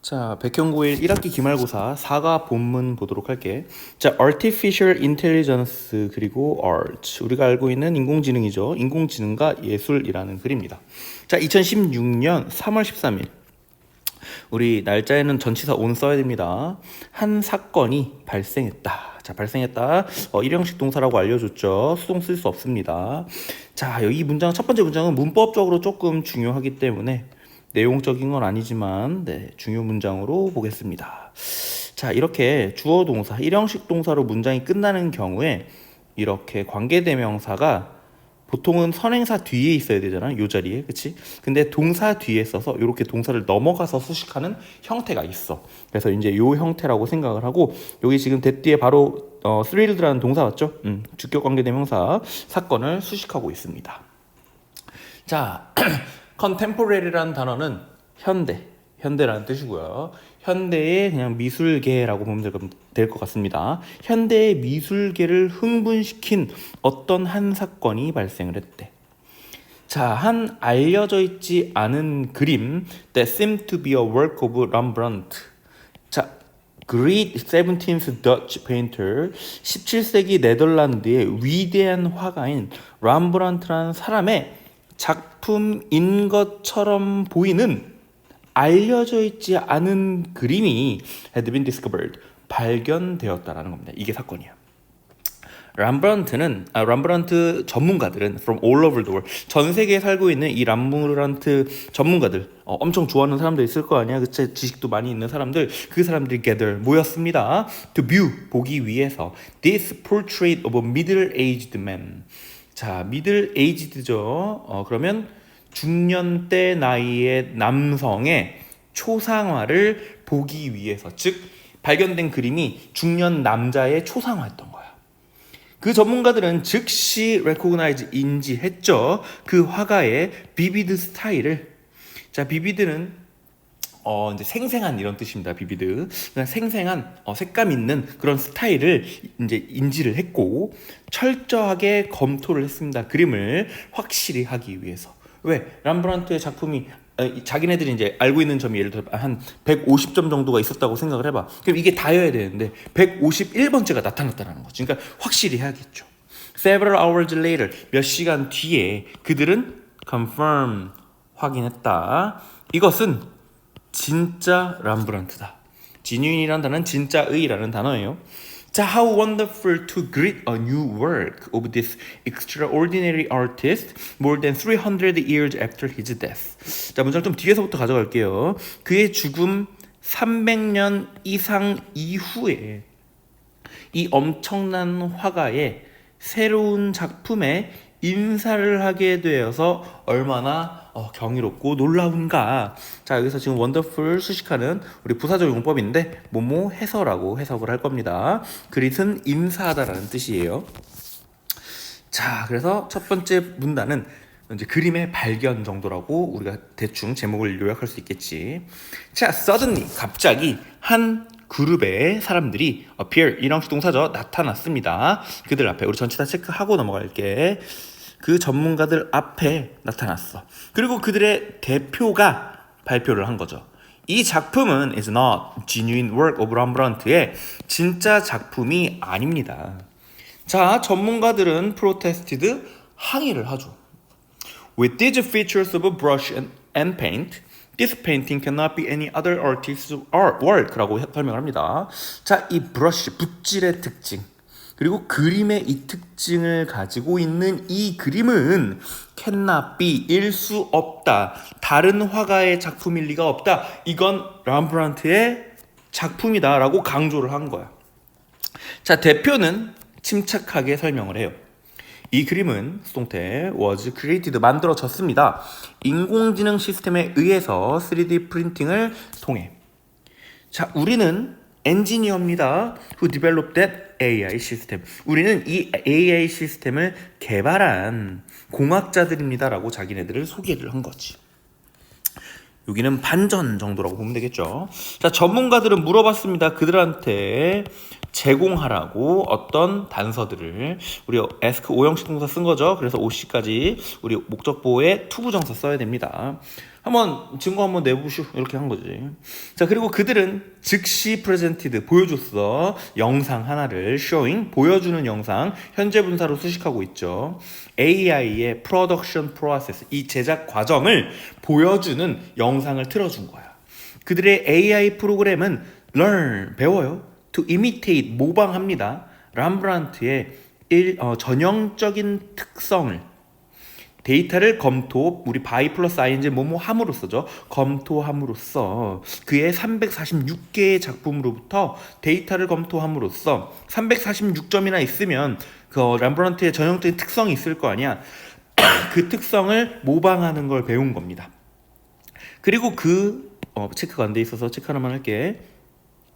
자, 백현고일 1학기 기말고사 4가 본문 보도록 할게. 자, Artificial Intelligence 그리고 Art. 우리가 알고 있는 인공지능이죠. 인공지능과 예술이라는 글입니다. 자, 2016년 3월 13일. 우리 날짜에는 전치사 on 써야 됩니다. 한 사건이 발생했다. 자, 발생했다. 일형식 동사라고 알려줬죠. 수동 쓸 수 없습니다. 자, 여기 문장 첫 번째 문장은 문법적으로 조금 중요하기 때문에 내용적인 건 아니지만 중요 문장으로 보겠습니다. 자, 이렇게 주어 동사, 일형식 동사로 문장이 끝나는 경우에 이렇게 관계대명사가 보통은 선행사 뒤에 있어야 되잖아, 요 자리에, 그치? 근데 동사 뒤에 써서 이렇게 동사를 넘어가서 수식하는 형태가 있어. 그래서 이제 요 형태라고 생각을 하고, 여기 지금 that 뒤에 바로 thrille드라는 동사 맞죠? 주격 관계대명사 사건을 수식하고 있습니다. 자, contemporary라는 단어는 현대라는 뜻이고요. 현대의 그냥 미술계라고 보면 될 것 같습니다. 현대의 미술계를 흥분시킨 어떤 한 사건이 발생을 했대. 자, 한 알려져 있지 않은 그림 that seemed to be a work of Rembrandt. 자, Great 17th Dutch painter, 17세기 네덜란드의 위대한 화가인 람브란트라는 사람의 작품인 것처럼 보이는 알려져 있지 않은 그림이 had been discovered, 발견되었다라는 겁니다. 이게 사건이야. 람브란트 전문가들은 from all over the world, 전 세계에 살고 있는 이 람브란트 전문가들, 엄청 좋아하는 사람들 있을 거 아니야. 그치? 지식도 많이 있는 사람들, 그 사람들이 gather, 모였습니다. to view, 보기 위해서 this portrait of a middle-aged man. 자, middle aged죠. 그러면 중년대 나이의 남성의 초상화를 보기 위해서, 즉 발견된 그림이 중년 남자의 초상화였던 거야. 그 전문가들은 즉시 recognize, 인지했죠. 그 화가의 비비드 스타일을. 자, 비비드는 이제 생생한 이런 뜻입니다. 비비드. 그냥 생생한 색감 있는 그런 스타일을 이제 인지를 했고 철저하게 검토를 했습니다. 그림을 확실히 하기 위해서. 왜? 람브란트의 작품이 자기네들이 이제 알고 있는 점이 예를 들어 한 150점 정도가 있었다고 생각을 해봐. 그럼 이게 다여야 되는데 151번째가 나타났다는 거지. 그러니까 확실히 해야겠죠. Several hours later, 몇 시간 뒤에 그들은 confirm, 확인했다. 이것은 진짜 람브란트다. genuine이라는 단어는 진짜의라는 단어예요. 자, how wonderful to greet a new work of this extraordinary artist more than 300 years after his death. 자, 문장 좀 뒤에서부터 가져갈게요. 그의 죽음 300년 이상 이후에 이 엄청난 화가의 새로운 작품에 인사를 하게 되어서 얼마나 경이롭고 놀라운가. 자, 여기서 지금 원더풀 수식하는 우리 부사적 용법인데 뭐뭐 해서라고 해석을 할 겁니다. 그릿은 인사하다라는 뜻이에요. 자, 그래서 첫 번째 문단은 이제 그림의 발견 정도라고 우리가 대충 제목을 요약할 수 있겠지. 자, suddenly, 갑자기 한 그룹의 사람들이 appear, 일형식 동사죠. 나타났습니다. 그들 앞에. 우리 전치사 체크하고 넘어갈게. 그 전문가들 앞에 나타났어. 그리고 그들의 대표가 발표를 한 거죠. 이 작품은 is not genuine work of Rembrandt의 진짜 작품이 아닙니다. 자, 전문가들은 protested, 항의를 하죠. With these features of brush and paint, this painting cannot be any other artist's work라고 설명을 합니다. 자, 이 브러쉬, 붓질의 특징, 그리고 그림의 이 특징을 가지고 있는 이 그림은 cannot be, 일 수 없다. 다른 화가의 작품일 리가 없다. 이건 람브란트의 작품이다 라고 강조를 한 거야. 자, 대표는 침착하게 설명을 해요. 이 그림은 수동태 was created, 만들어졌습니다. 인공지능 시스템에 의해서 3D 프린팅을 통해. 자, 우리는 엔지니어입니다. Who developed that AI system. 우리는 이 AI 시스템을 개발한 공학자들입니다. 라고 자기네들을 소개를 한 거지. 여기는 반전 정도라고 보면 되겠죠. 자, 전문가들은 물어봤습니다. 그들한테 제공하라고 어떤 단서들을. 우리 ask 오형식 동사 쓴 거죠. 그래서 OC까지 우리 목적보호에 투부정사 써야 됩니다. 한번 증거 한번 내보시오 이렇게 한 거지. 자, 그리고 그들은 즉시 presented 보여줬어. 영상 하나를 showing 보여주는 영상 현재 분사로 수식하고 있죠. AI의 production process 이 제작 과정을 보여주는 영상을 틀어준 거야. 그들의 AI 프로그램은 learn 배워요. to imitate 모방합니다. 람브란트의 전형적인 특성을 데이터를 검토, 우리 by 플러스 ing 뭐뭐 함으로써죠. 검토함으로써 그의 346개의 작품으로부터 데이터를 검토함으로써 346점이나 있으면 그 람브란트의 전형적인 특성이 있을 거 아니야. 그 특성을 모방하는 걸 배운 겁니다. 그리고 체크가 안 돼 있어서 체크 하나만 할게.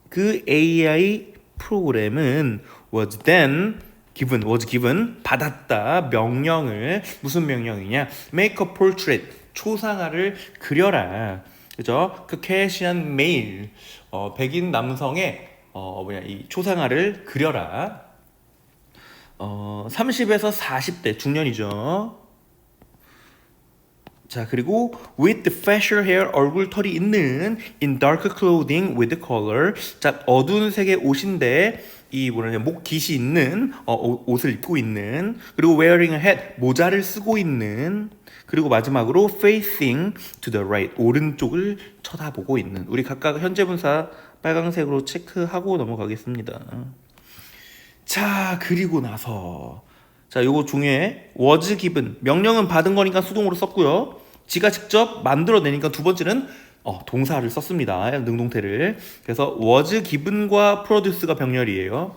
그 AI 프로그램은 was given 받았다 명령을 무슨 명령이냐 make a portrait 초상화를 그려라 그죠 Caucasian male 백인 남성의 이 초상화를 그려라 30에서 40대 중년이죠. 자, 그리고 with the facial hair 얼굴 털이 있는 in dark clothing with color 자 어두운 색의 옷인데 이 목 깃이 있는 옷을 입고 있는 그리고 wearing a hat 모자를 쓰고 있는 그리고 마지막으로 facing to the right 오른쪽을 쳐다보고 있는 우리 각각 현재 분사 빨강색으로 체크하고 넘어가겠습니다. 자, 그리고 나서 자, 요거 중에 was given 명령은 받은 거니까 수동으로 썼고요. 지가 직접 만들어내니까 두 번째는 동사를 썼습니다. 능동태를. 그래서 was given과 produce가 병렬이에요.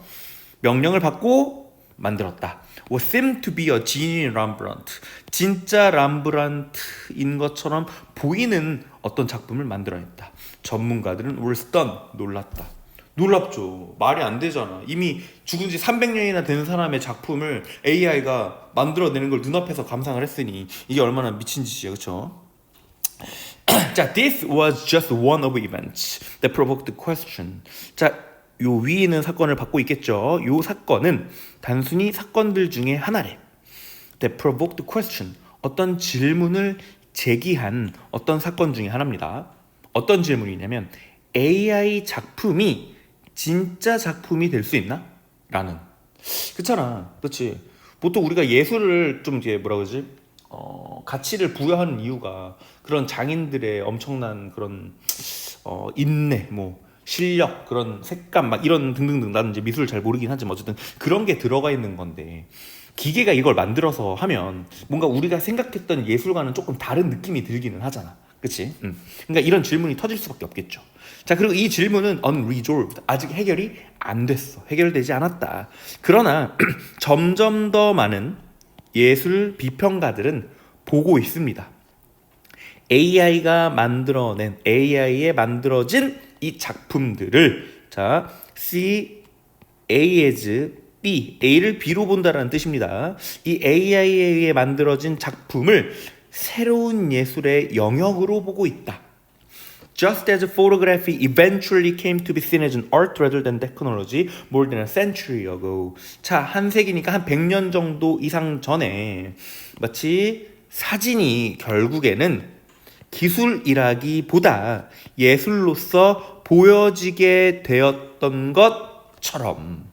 명령을 받고 만들었다. Was seemed to be a genuine Rembrandt. 진짜 람브란트인 것처럼 보이는 어떤 작품을 만들어냈다. 전문가들은 were stunned. 놀랐다. 놀랍죠. 말이 안 되잖아. 이미 죽은 지 300년이나 된 사람의 작품을 AI가 만들어내는 걸 눈앞에서 감상을 했으니 이게 얼마나 미친 짓이야. 그쵸? 자, this was just one of events that provoked the question. 자, 요 위에 있는 사건을 받고 있겠죠. 요 사건은 단순히 사건들 중에 하나래. that provoked the question. 어떤 질문을 제기한 어떤 사건 중에 하나입니다. 어떤 질문이냐면 AI 작품이 진짜 작품이 될 수 있나? 라는. 그렇잖아. 그렇지. 보통 우리가 예술을 좀 이제 뭐라 그러지? 가치를 부여하는 이유가 그런 장인들의 엄청난 그런 인내, 실력, 그런 색감 막 이런 등등등 나는 이제 미술을 잘 모르긴 하지만 어쨌든 그런 게 들어가 있는 건데 기계가 이걸 만들어서 하면 뭔가 우리가 생각했던 예술과는 조금 다른 느낌이 들기는 하잖아. 그치? 그러니까 이런 질문이 터질 수밖에 없겠죠. 자, 그리고 이 질문은 unresolved. 아직 해결이 안 됐어. 해결되지 않았다. 그러나 점점 더 많은 예술 비평가들은 보고 있습니다. AI가 만들어낸, AI에 만들어진 이 작품들을 자, C, A as B, A를 B로 본다라는 뜻입니다. 이 AI에 의해 만들어진 작품을 새로운 예술의 영역으로 보고 있다. Just as photography eventually came to be seen as an art rather than technology more than a century ago. 자, 한 세기니까 한 100년 정도 이상 전에 마치 사진이 결국에는 기술이라기보다 예술로서 보여지게 되었던 것처럼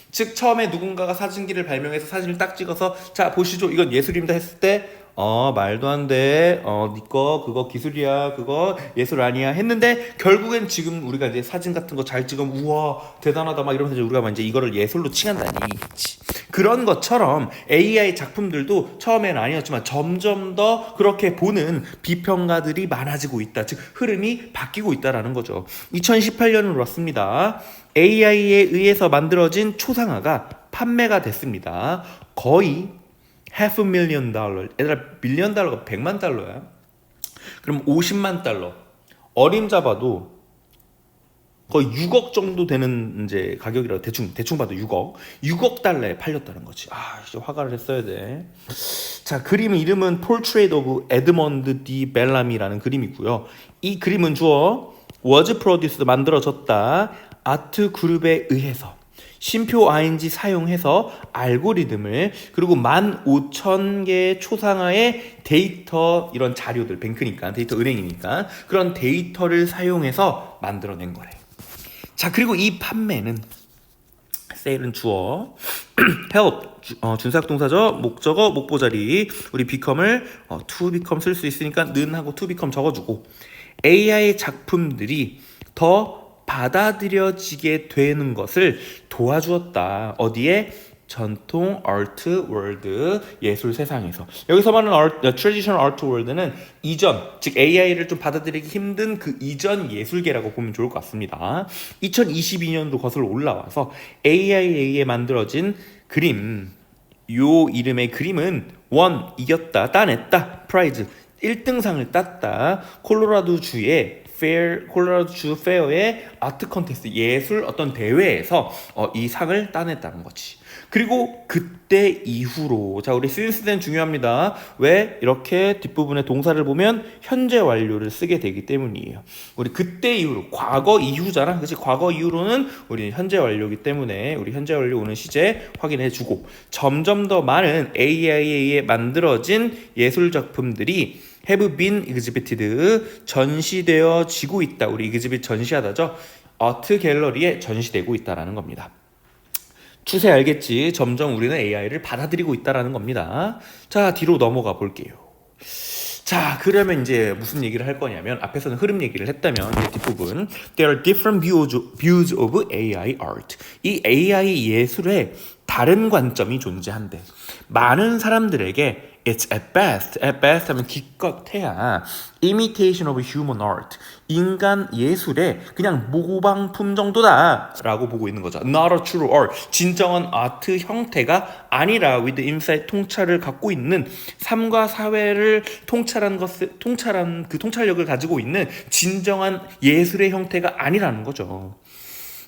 즉 처음에 누군가가 사진기를 발명해서 사진을 딱 찍어서 자 보시죠 이건 예술입니다 했을 때 말도 안 돼. 니꺼 그거 기술이야. 그거 예술 아니야. 했는데 결국엔 지금 우리가 이제 사진 같은 거 잘 찍으면 우와 대단하다 막 이러면서 우리가 이제 이거를 예술로 칭한다니. 그런 것처럼 AI 작품들도 처음에는 아니었지만 점점 더 그렇게 보는 비평가들이 많아지고 있다. 즉 흐름이 바뀌고 있다라는 거죠. 2018년으로 왔습니다. AI에 의해서 만들어진 초상화가 판매가 됐습니다. 거의 $500,000. 얘들아, $1,000,000가 $100,000,000야. 그럼 $500,000. 어림잡아도 거의 6억 정도 되는 이제 가격이라고 대충 봐도 6억 달러에 팔렸다는 거지. 진짜 화가를 했어야 돼. 자, 그림 이름은 Portrait of Edmond de Bellamy라는 그림이고요. 이 그림은 was produced 만들어졌다. 아트 그룹에 의해서 쉼표 ing 사용해서 알고리즘을 그리고 15,000개의 초상화의 데이터 이런 자료들 뱅크니까 데이터 은행이니까 그런 데이터를 사용해서 만들어낸 거래. 자 그리고 이 판매는 세일은 주어 help 준사역 동사죠. 목적어 목보자리 우리 become을 to become 쓸 수 있으니까 는 하고 to become 적어주고 AI 작품들이 더 받아들여지게 되는 것을 도와주었다. 어디에? 전통 아트 월드 예술 세상에서. 여기서 말하는 트래디셔널 아트 월드는 이전, 즉 AI를 좀 받아들이기 힘든 그 이전 예술계라고 보면 좋을 것 같습니다. 2022년도 거슬러 올라와서 AI에 만들어진 그림, 요 이름의 그림은 이겼다, 따냈다, 프라이즈 1등상을 땄다. 콜로라도주 페어의 아트 컨테스트 예술 어떤 대회에서 이 상을 따냈다는 거지. 그리고 그때 이후로 자 우리 since then 중요합니다. 왜? 이렇게 뒷부분에 동사를 보면 현재 완료를 쓰게 되기 때문이에요. 우리 그때 이후로 과거 이후잖아. 그렇지? 과거 이후로는 우리 현재 완료이기 때문에 우리 현재 완료 오는 시제 확인해 주고 점점 더 많은 AI에 만들어진 예술 작품들이 have been exhibited 전시되어지고 있다. 우리 exhibit 전시하다죠. 아트 갤러리에 전시되고 있다라는 겁니다. 추세 알겠지? 점점 우리는 AI를 받아들이고 있다라는 겁니다. 자, 뒤로 넘어가 볼게요. 자, 그러면 이제 무슨 얘기를 할 거냐면 앞에서는 흐름 얘기를 했다면 이제 뒷부분 There are different views of AI art. 이 AI 예술에 다른 관점이 존재한대. 많은 사람들에게 It's at best 하면 기껏해야 imitation of human art, 인간 예술의 그냥 모방품 정도다 라고 보고 있는 거죠. Not a true art, 진정한 아트 형태가 아니라 with insight, 통찰을 갖고 있는 삶과 사회를 통찰한 그 통찰력을 가지고 있는 진정한 예술의 형태가 아니라는 거죠.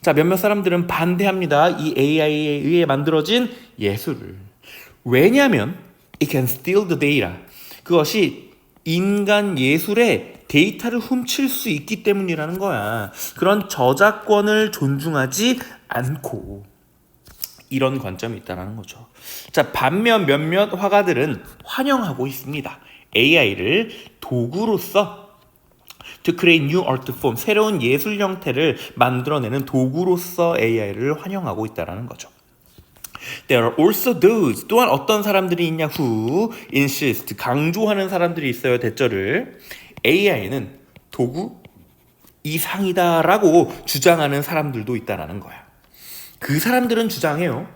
자, 몇몇 사람들은 반대합니다. 이 AI에 의해 만들어진 예술을. 왜냐하면 it can steal the data. 그것이 인간 예술의 데이터를 훔칠 수 있기 때문이라는 거야. 그런 저작권을 존중하지 않고 이런 관점이 있다는 거죠. 자, 반면 몇몇 화가들은 환영하고 있습니다. AI를 도구로서 to create new art form, 새로운 예술 형태를 만들어내는 도구로서 AI를 환영하고 있다는 거죠. There are also those, 또한 어떤 사람들이 있냐, who insist, 강조하는 사람들이 있어요. 대절을 AI는 도구 이상이다 라고 주장하는 사람들도 있다는 거야. 그 사람들은 주장해요.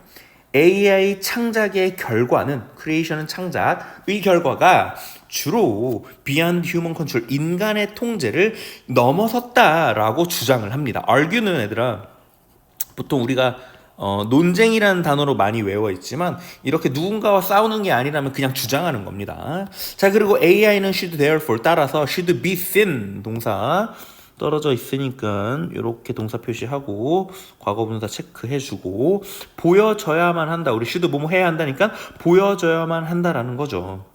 AI 창작의 결과는, 크리에이션은 창작의 결과가 주로 beyond human control, 인간의 통제를 넘어섰다라고 주장을 합니다. argue는 얘들아, 보통 우리가 논쟁이라는 단어로 많이 외워 있지만 이렇게 누군가와 싸우는 게 아니라면 그냥 주장하는 겁니다. 자, 그리고 AI는 should therefore, 따라서 should be seen, 동사 떨어져 있으니까 이렇게 동사 표시하고 과거분사 체크해주고 보여져야만 한다. 우리 should 뭐뭐 해야 한다니까 보여져야만 한다라는 거죠.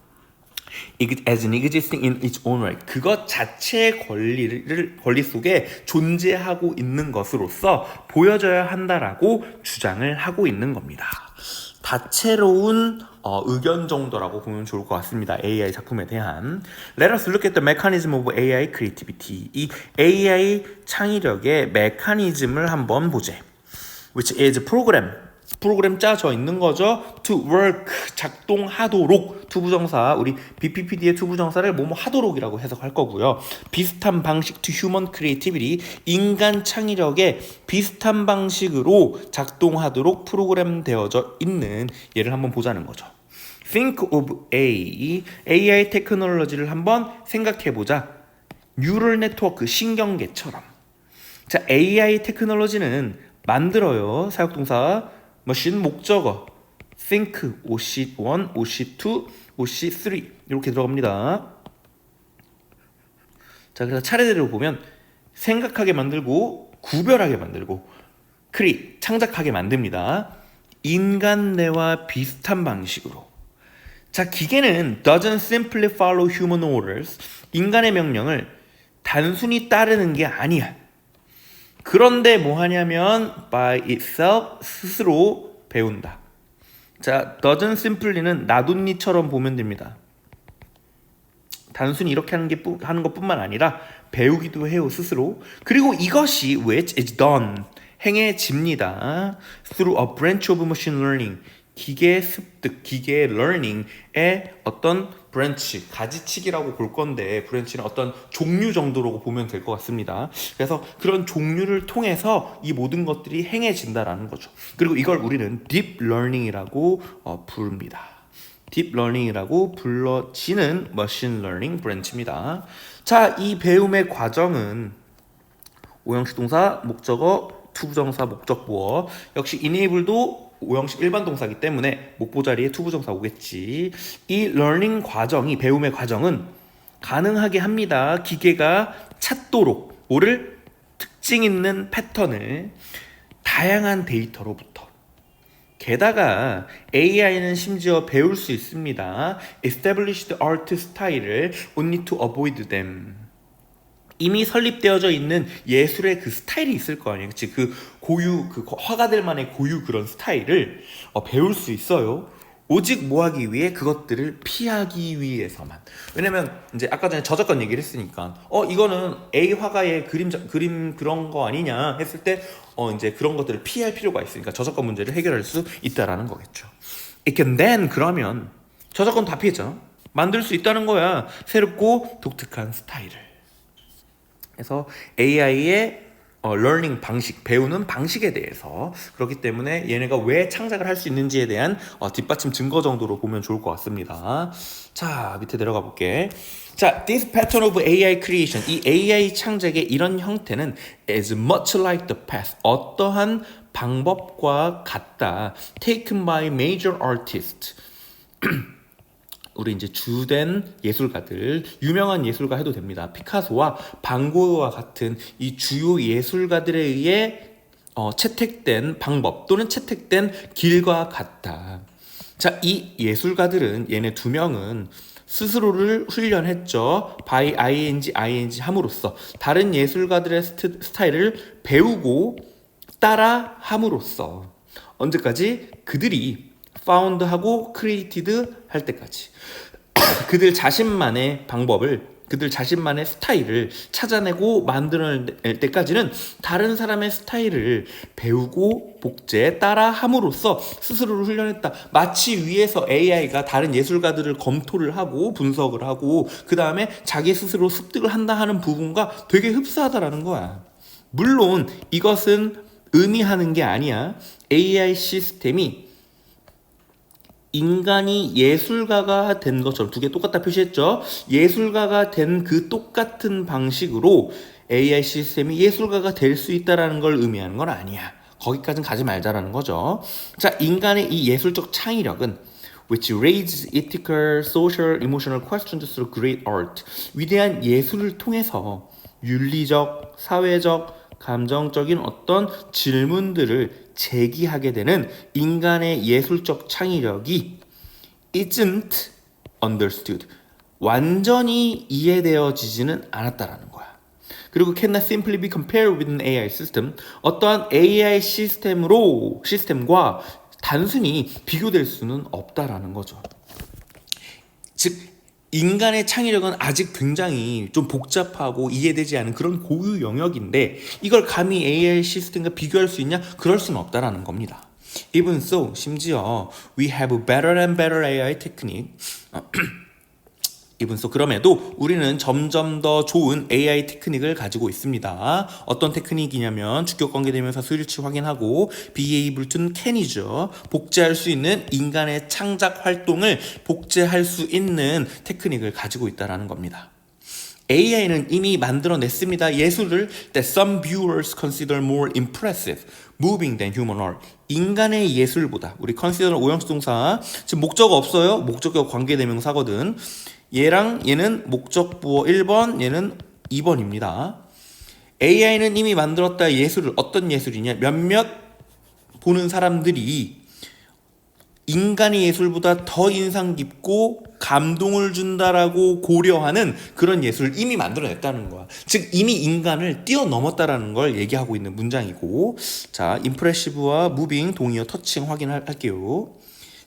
as an existing in its own right. 그것 자체의 권리 속에 존재하고 있는 것으로서 보여져야 한다라고 주장을 하고 있는 겁니다. 다채로운 의견 정도라고 보면 좋을 것 같습니다. AI 작품에 대한. Let us look at the mechanism of AI creativity. 이 AI 창의력의 메커니즘을 한번 보제. Which is 프로그램 짜져 있는 거죠. To work, 작동하도록. 투부정사, 우리 BPPD의 투부정사를 뭐뭐 하도록이라고 해석할 거고요. 비슷한 방식 to human creativity, 인간 창의력에 비슷한 방식으로 작동하도록 프로그램 되어져 있는 예를 한번 보자는 거죠. Think of AI 테크놀로지를 한번 생각해보자. 뉴럴 네트워크, 신경계처럼. 자, AI 테크놀로지는 만들어요. 사역동사 머신 목적어 think, OC1, OC2, OC3 이렇게 들어갑니다. 자, 그래서 차례대로 보면 생각하게 만들고 구별하게 만들고 create, 창작하게 만듭니다. 인간 뇌와 비슷한 방식으로. 자, 기계는 doesn't simply follow human orders. 인간의 명령을 단순히 따르는 게 아니야. 그런데 뭐 하냐면 by itself 스스로 배운다. 자, doesn't simply는 나돈니처럼 보면 됩니다. 단순히 이렇게 하는 것뿐만 아니라 배우기도 해요 스스로. 그리고 이것이 which is done 행해집니다. through a branch of machine learning 기계 습득, 기계 learning의 어떤 브랜치, 가지치기라고 볼 건데 브랜치는 어떤 종류 정도로 보면 될 것 같습니다. 그래서 그런 종류를 통해서 이 모든 것들이 행해진다라는 거죠. 그리고 이걸 우리는 deep learning이라고 부릅니다. deep learning이라고 불러지는 machine learning 브랜치입니다. 자, 이 배움의 과정은 오형식 동사, 목적어, 투부정사, 목적보어 역시 enable도 오형식 일반 동사이기 때문에 목보 자리에 투부정사 오겠지. 이 learning 과정이 배움의 과정은 가능하게 합니다. 기계가 찾도록 뭐를 특징 있는 패턴을 다양한 데이터로부터. 게다가 AI는 심지어 배울 수 있습니다. Established art style을 only to avoid them. 이미 설립되어져 있는 예술의 그 스타일이 있을 거 아니에요. 그치? 그 고유, 그 화가들만의 고유 그런 스타일을 배울 수 있어요. 오직 뭐 하기 위해? 그것들을 피하기 위해서만. 왜냐면 이제 아까 전에 저작권 얘기를 했으니까 이거는 A 화가의 그림 그런 거 아니냐 했을 때 이제 그런 것들을 피할 필요가 있으니까 저작권 문제를 해결할 수 있다라는 거겠죠. It can then 그러면 저작권 다 피했잖아. 만들 수 있다는 거야. 새롭고 독특한 스타일을. 그래서 AI의 learning 방식, 배우는 방식에 대해서 그렇기 때문에 얘네가 왜 창작을 할 수 있는지에 대한 뒷받침 증거 정도로 보면 좋을 것 같습니다. 자, 밑에 내려가 볼게. 자, this pattern of AI creation, 이 AI 창작의 이런 형태는 is much like the past, 어떠한 방법과 같다. taken by major artists. 우리 이제 주된 예술가들, 유명한 예술가 해도 됩니다. 피카소와 반 고흐와 같은 이 주요 예술가들에 의해 채택된 방법 또는 채택된 길과 같다. 자, 이 예술가들은 얘네 두 명은 스스로를 훈련했죠. by ing 함으로써 다른 예술가들의 스타일을 배우고 따라 함으로써 언제까지? 그들이 found하고 created 할 때까지 그들 자신만의 방법을, 그들 자신만의 스타일을 찾아내고 만들어낼 때까지는 다른 사람의 스타일을 배우고 복제, 따라 함으로써 스스로를 훈련했다. 마치 위에서 AI가 다른 예술가들을 검토를 하고 분석을 하고 그 다음에 자기 스스로 습득을 한다 하는 부분과 되게 흡사하다라는 거야. 물론 이것은 의미하는 게 아니야. AI 시스템이 인간이 예술가가 된 것처럼 두 개 똑같다 표시했죠. 예술가가 된 그 똑같은 방식으로 AI 시스템이 예술가가 될 수 있다는 걸 의미하는 건 아니야. 거기까지는 가지 말자라는 거죠. 자, 인간의 이 예술적 창의력은 which raises ethical, social, emotional questions through great art. 위대한 예술을 통해서 윤리적, 사회적, 감정적인 어떤 질문들을 제기하게 되는 인간의 예술적 창의력이 isn't understood. 완전히 이해되어지지는 않았다라는 거야. 그리고 cannot simply be compared with an AI system. 어떠한 AI 시스템과 단순히 비교될 수는 없다라는 거죠. 즉 인간의 창의력은 아직 굉장히 좀 복잡하고 이해되지 않은 그런 고유 영역인데 이걸 감히 AI 시스템과 비교할 수 있냐? 그럴 수는 없다라는 겁니다. Even so, 심지어 we have better and better AI technique. Even so, 그럼에도 우리는 점점 더 좋은 AI 테크닉을 가지고 있습니다. 어떤 테크닉이냐면 주격관계대명사 수일치 확인하고 be able to는 can이죠. 복제할 수 있는 인간의 창작 활동을 복제할 수 있는 테크닉을 가지고 있다는 겁니다. AI는 이미 만들어냈습니다. 예술을 that some viewers consider more impressive, moving than human art. 인간의 예술보다 우리 consider 오형식 동사 지금 목적어 없어요. 목적어 관계대명사거든. 얘랑 얘는 목적부어 1번, 얘는 2번입니다. AI는 이미 만들었다 예술을 어떤 예술이냐? 몇몇 보는 사람들이 인간의 예술보다 더 인상 깊고 감동을 준다라고 고려하는 그런 예술을 이미 만들어냈다는 거야. 즉 이미 인간을 뛰어넘었다라는 걸 얘기하고 있는 문장이고, 자, 임프레시브와 무빙, 동의어, 터칭 확인할게요.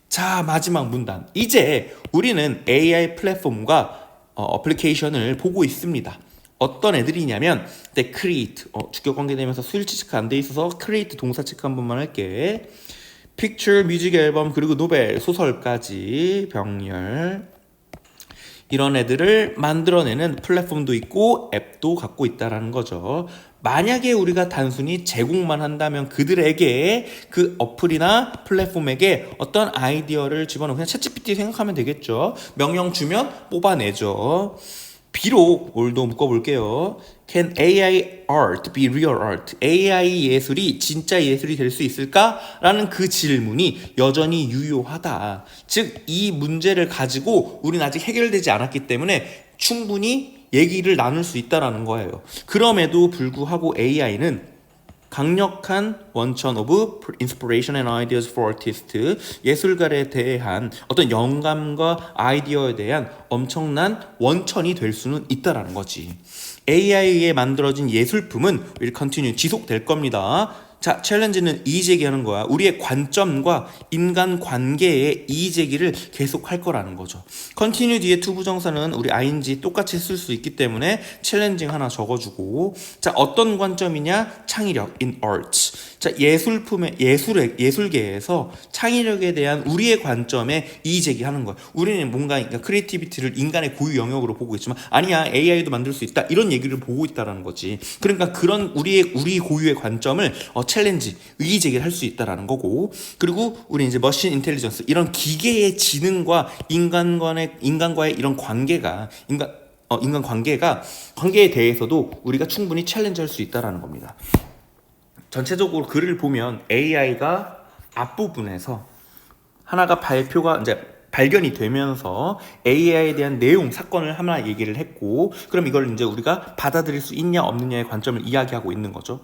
자, 마지막 문단. 이제 우리는 AI 플랫폼과 어플리케이션을 보고 있습니다. 어떤 애들이냐면 create, 주격 관계되면서 수일치 체크 안 돼 있어서 create 동사 체크 한 번만 할게. 픽처, 뮤직 앨범, 그리고 노벨, 소설까지 병렬, 이런 애들을 만들어내는 플랫폼도 있고 앱도 갖고 있다라는 거죠. 만약에 우리가 단순히 제공만 한다면 그들에게 그 어플이나 플랫폼에게 어떤 아이디어를 집어넣으면 그냥 챗GPT 생각하면 되겠죠. 명령 주면 뽑아내죠. 비록 올도 묶어볼게요. Can AI art be real art? AI 예술이 진짜 예술이 될 수 있을까? 라는 그 질문이 여전히 유효하다. 즉, 이 문제를 가지고 우리는 아직 해결되지 않았기 때문에 충분히 얘기를 나눌 수 있다는 거예요. 그럼에도 불구하고 AI는 강력한 원천 of inspiration and ideas for artists, 예술가에 대한 어떤 영감과 아이디어에 대한 엄청난 원천이 될 수는 있다라는 거지. AI에 만들어진 예술품은 will continue, 지속될 겁니다. 자, 챌린지는 이의제기하는 거야. 우리의 관점과 인간 관계의 이의제기를 계속 할 거라는 거죠. continue 뒤에 to 부정사는 우리 ing 똑같이 쓸 수 있기 때문에 챌린징 하나 적어주고, 자, 어떤 관점이냐? 창의력 in arts. 자, 예술계에서 창의력에 대한 우리의 관점에 이의제기하는 거야. 우리는 뭔가 그러니까 크리에이티비티를 인간의 고유 영역으로 보고 있지만 아니야, AI도 만들 수 있다, 이런 얘기를 보고 있다라는 거지. 그러니까 그런 우리 고유의 관점을 챌린지, 의의제기를 할 수 있다라는 거고, 그리고 우리 이제 머신 인텔리전스, 이런 기계의 지능과 인간과의 이런 관계가 인간 관계에 대해서도 우리가 충분히 챌린지할 수 있다라는 겁니다. 전체적으로 글을 보면 AI가 앞부분에서 하나가 발견이 되면서 AI에 대한 내용, 사건을 하나 얘기를 했고, 그럼 이걸 이제 우리가 받아들일 수 있냐 없느냐의 관점을 이야기하고 있는 거죠.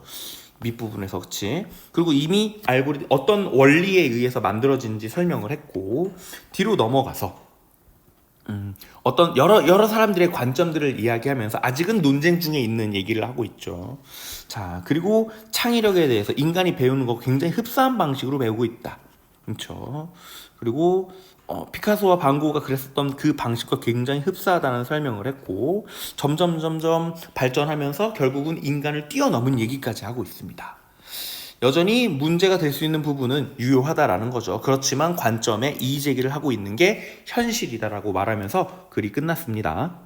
밑부분에서. 그치? 그리고 이미 알고리즘 어떤 원리에 의해서 만들어진지 설명을 했고, 뒤로 넘어가서 어떤 여러 사람들의 관점들을 이야기하면서 아직은 논쟁 중에 있는 얘기를 하고 있죠. 자, 그리고 창의력에 대해서 인간이 배우는 거 굉장히 흡사한 방식으로 배우고 있다. 그렇죠. 그리고 피카소와 반 고흐가 그랬었던 그 방식과 굉장히 흡사하다는 설명을 했고, 점점 발전하면서 결국은 인간을 뛰어넘은 얘기까지 하고 있습니다. 여전히 문제가 될 수 있는 부분은 유효하다라는 거죠. 그렇지만 관점에 이의제기를 하고 있는 게 현실이다라고 말하면서 글이 끝났습니다.